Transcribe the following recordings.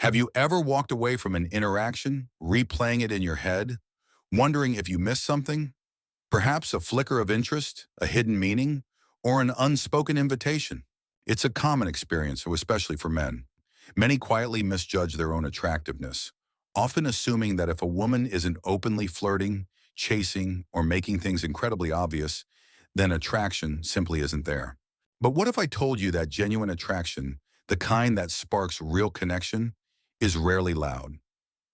Have you ever walked away from an interaction, replaying it in your head, wondering if you missed something? Perhaps a flicker of interest, a hidden meaning, or an unspoken invitation? It's a common experience, especially for men. Many quietly misjudge their own attractiveness, often assuming that if a woman isn't openly flirting, chasing, or making things incredibly obvious, then attraction simply isn't there. But what if I told you that genuine attraction, the kind that sparks real connection, is rarely loud?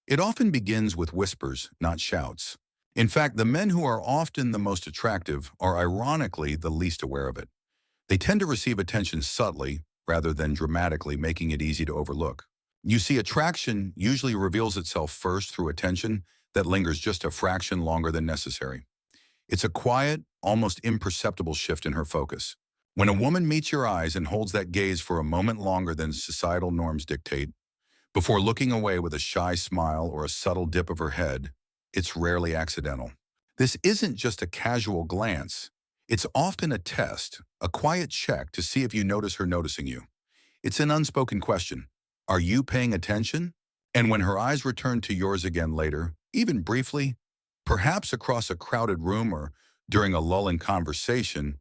It often begins with whispers, not shouts. In fact, the men who are often the most attractive are ironically the least aware of it. They tend to receive attention subtly rather than dramatically, making it easy to overlook. You see, attraction usually reveals itself first through attention that lingers just a fraction longer than necessary. It's a quiet, almost imperceptible shift in her focus. When a woman meets your eyes and holds that gaze for a moment longer than societal norms dictate, before looking away with a shy smile or a subtle dip of her head, it's rarely accidental. This isn't just a casual glance. It's often a test, a quiet check to see if you notice her noticing you. It's an unspoken question. Are you paying attention? And when her eyes return to yours again later, even briefly, perhaps across a crowded room or during a lull in conversation,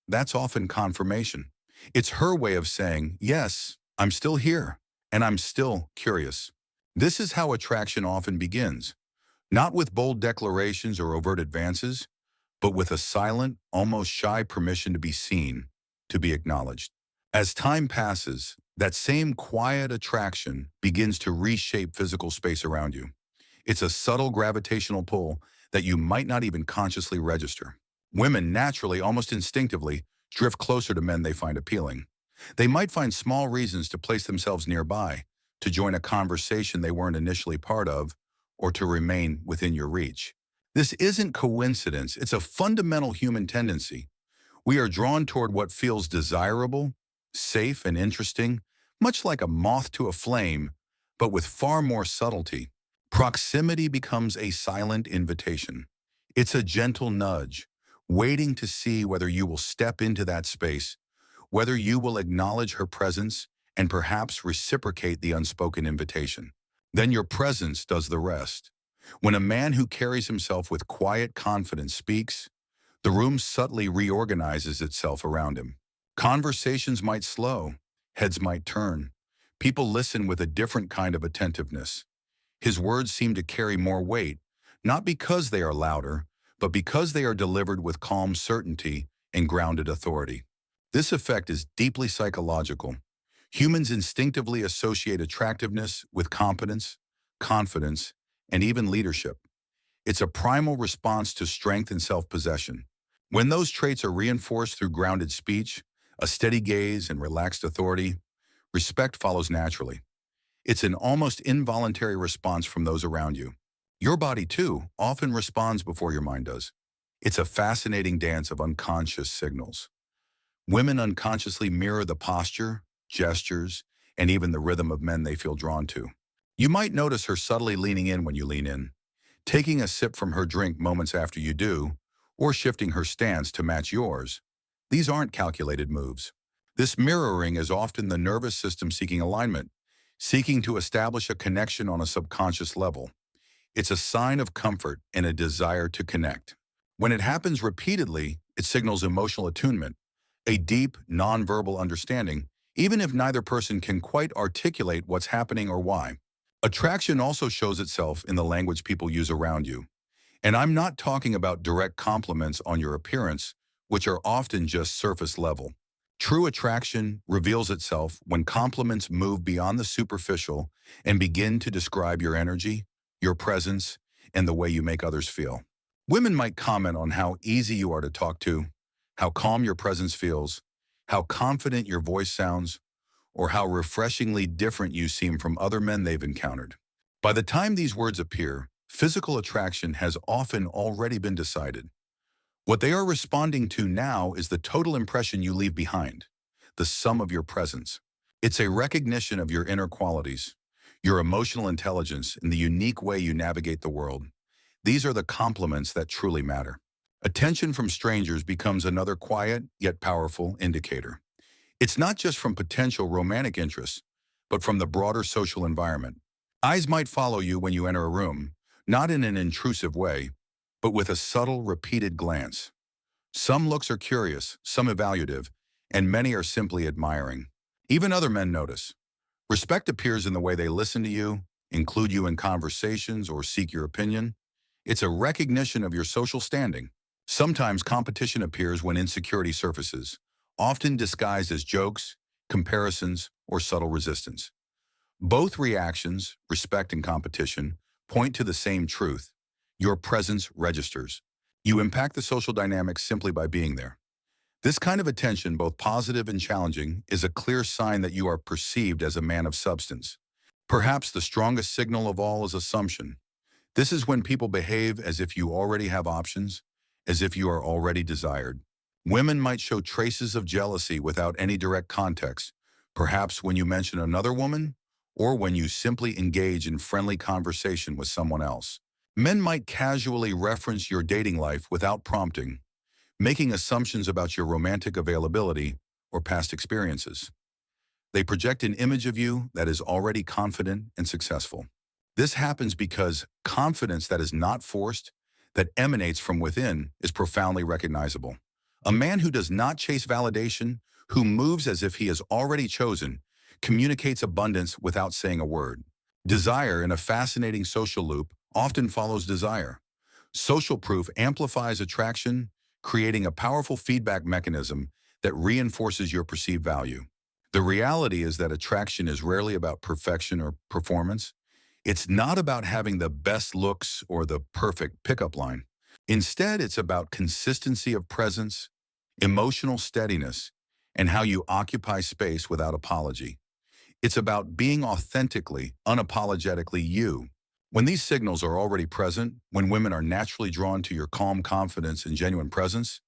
that's often confirmation. It's her way of saying, yes, I'm still here, and I'm still curious. This is how attraction often begins, not with bold declarations or overt advances, but with a silent, almost shy permission to be seen, to be acknowledged. As time passes, that same quiet attraction begins to reshape physical space around you. It's a subtle gravitational pull that you might not even consciously register. Women naturally, almost instinctively, drift closer to men they find appealing. They might find small reasons to place themselves nearby, to join a conversation they weren't initially part of, or to remain within your reach. This isn't coincidence, it's a fundamental human tendency. We are drawn toward what feels desirable, safe, and interesting, much like a moth to a flame, but with far more subtlety. Proximity becomes a silent invitation. It's a gentle nudge, waiting to see whether you will step into that space, whether you will acknowledge her presence and perhaps reciprocate the unspoken invitation. Then your presence does the rest. When a man who carries himself with quiet confidence speaks, the room subtly reorganizes itself around him. Conversations might slow, heads might turn. People listen with a different kind of attentiveness. His words seem to carry more weight, not because they are louder, but because they are delivered with calm certainty and grounded authority. This effect is deeply psychological. Humans instinctively associate attractiveness with competence, confidence, and even leadership. It's a primal response to strength and self-possession. When those traits are reinforced through grounded speech, a steady gaze, and relaxed authority, respect follows naturally. It's an almost involuntary response from those around you. Your body, too, often responds before your mind does. It's a fascinating dance of unconscious signals. Women unconsciously mirror the posture, gestures, and even the rhythm of men they feel drawn to. You might notice her subtly leaning in when you lean in, taking a sip from her drink moments after you do, or shifting her stance to match yours. These aren't calculated moves. This mirroring is often the nervous system seeking alignment, seeking to establish a connection on a subconscious level. It's a sign of comfort and a desire to connect. When it happens repeatedly, it signals emotional attunement, a deep, nonverbal understanding, even if neither person can quite articulate what's happening or why. Attraction also shows itself in the language people use around you. And I'm not talking about direct compliments on your appearance, which are often just surface level. True attraction reveals itself when compliments move beyond the superficial and begin to describe your energy, your presence, and the way you make others feel. Women might comment on how easy you are to talk to, how calm your presence feels, how confident your voice sounds, or how refreshingly different you seem from other men they've encountered. By the time these words appear, physical attraction has often already been decided. What they are responding to now is the total impression you leave behind, the sum of your presence. It's a recognition of your inner qualities, your emotional intelligence, and the unique way you navigate the world. These are the compliments that truly matter. Attention from strangers becomes another quiet yet powerful indicator. It's not just from potential romantic interests, but from the broader social environment. Eyes might follow you when you enter a room, not in an intrusive way, but with a subtle, repeated glance. Some looks are curious, some evaluative, and many are simply admiring. Even other men notice. Respect appears in the way they listen to you, include you in conversations, or seek your opinion. It's a recognition of your social standing. Sometimes competition appears when insecurity surfaces, often disguised as jokes, comparisons, or subtle resistance. Both reactions, respect and competition, point to the same truth. Your presence registers. You impact the social dynamics simply by being there. This kind of attention, both positive and challenging, is a clear sign that you are perceived as a man of substance. Perhaps the strongest signal of all is assumption. This is when people behave as if you already have options, as if you are already desired. Women might show traces of jealousy without any direct context, perhaps when you mention another woman, or when you simply engage in friendly conversation with someone else. Men might casually reference your dating life without prompting, making assumptions about your romantic availability or past experiences. They project an image of you that is already confident and successful. This happens because confidence that is not forced, that emanates from within, is profoundly recognizable. A man who does not chase validation, who moves as if he is already chosen, communicates abundance without saying a word. Desire, in a fascinating social loop, often follows desire. Social proof amplifies attraction, creating a powerful feedback mechanism that reinforces your perceived value. The reality is that attraction is rarely about perfection or performance. It's not about having the best looks or the perfect pickup line. Instead, it's about consistency of presence, emotional steadiness, and how you occupy space without apology. It's about being authentically, unapologetically you. When these signals are already present, when women are naturally drawn to your calm confidence and genuine presence,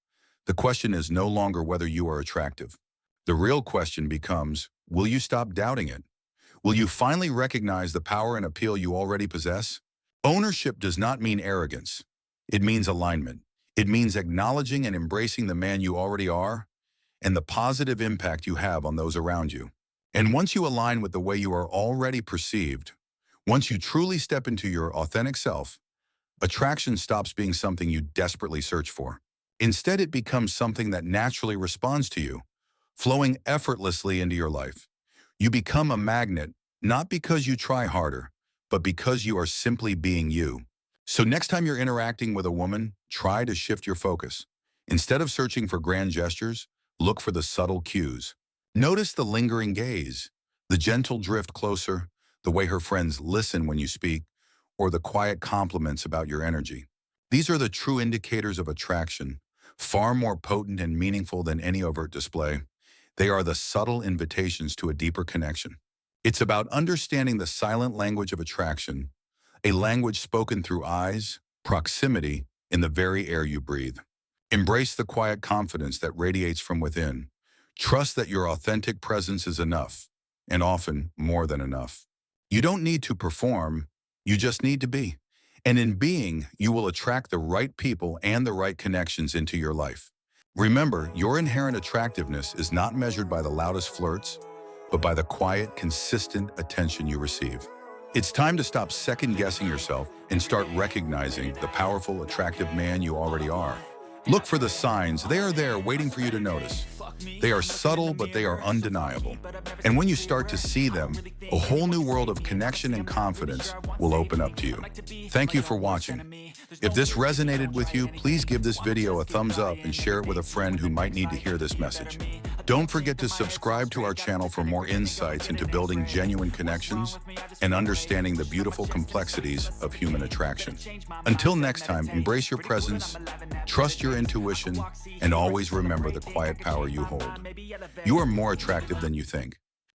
the question is no longer whether you are attractive. The real question becomes, will you stop doubting it? Will you finally recognize the power and appeal you already possess? Ownership does not mean arrogance. It means alignment. It means acknowledging and embracing the man you already are and the positive impact you have on those around you. And once you align with the way you are already perceived, once you truly step into your authentic self, attraction stops being something you desperately search for. Instead, it becomes something that naturally responds to you, flowing effortlessly into your life. You become a magnet, not because you try harder, but because you are simply being you. So next time you're interacting with a woman, try to shift your focus. Instead of searching for grand gestures, look for the subtle cues. Notice the lingering gaze, the gentle drift closer, the way her friends listen when you speak, or the quiet compliments about your energy. These are the true indicators of attraction, far more potent and meaningful than any overt display. They are the subtle invitations to a deeper connection. It's about understanding the silent language of attraction, a language spoken through eyes, proximity, in the very air you breathe. Embrace the quiet confidence that radiates from within. Trust that your authentic presence is enough, and often more than enough. You don't need to perform, you just need to be. And in being, you will attract the right people and the right connections into your life. Remember, your inherent attractiveness is not measured by the loudest flirts, but by the quiet, consistent attention you receive. It's time to stop second-guessing yourself and start recognizing the powerful, attractive man you already are. Look for the signs. They are there waiting for you to notice. They are subtle, but they are undeniable. And when you start to see them, a whole new world of connection and confidence will open up to you. Thank you for watching. If this resonated with you, please give this video a thumbs up and share it with a friend who might need to hear this message. Don't forget to subscribe to our channel for more insights into building genuine connections and understanding the beautiful complexities of human attraction. Until next time, embrace your presence, trust your intuition, and always remember the quiet power you hold. You are more attractive than you think.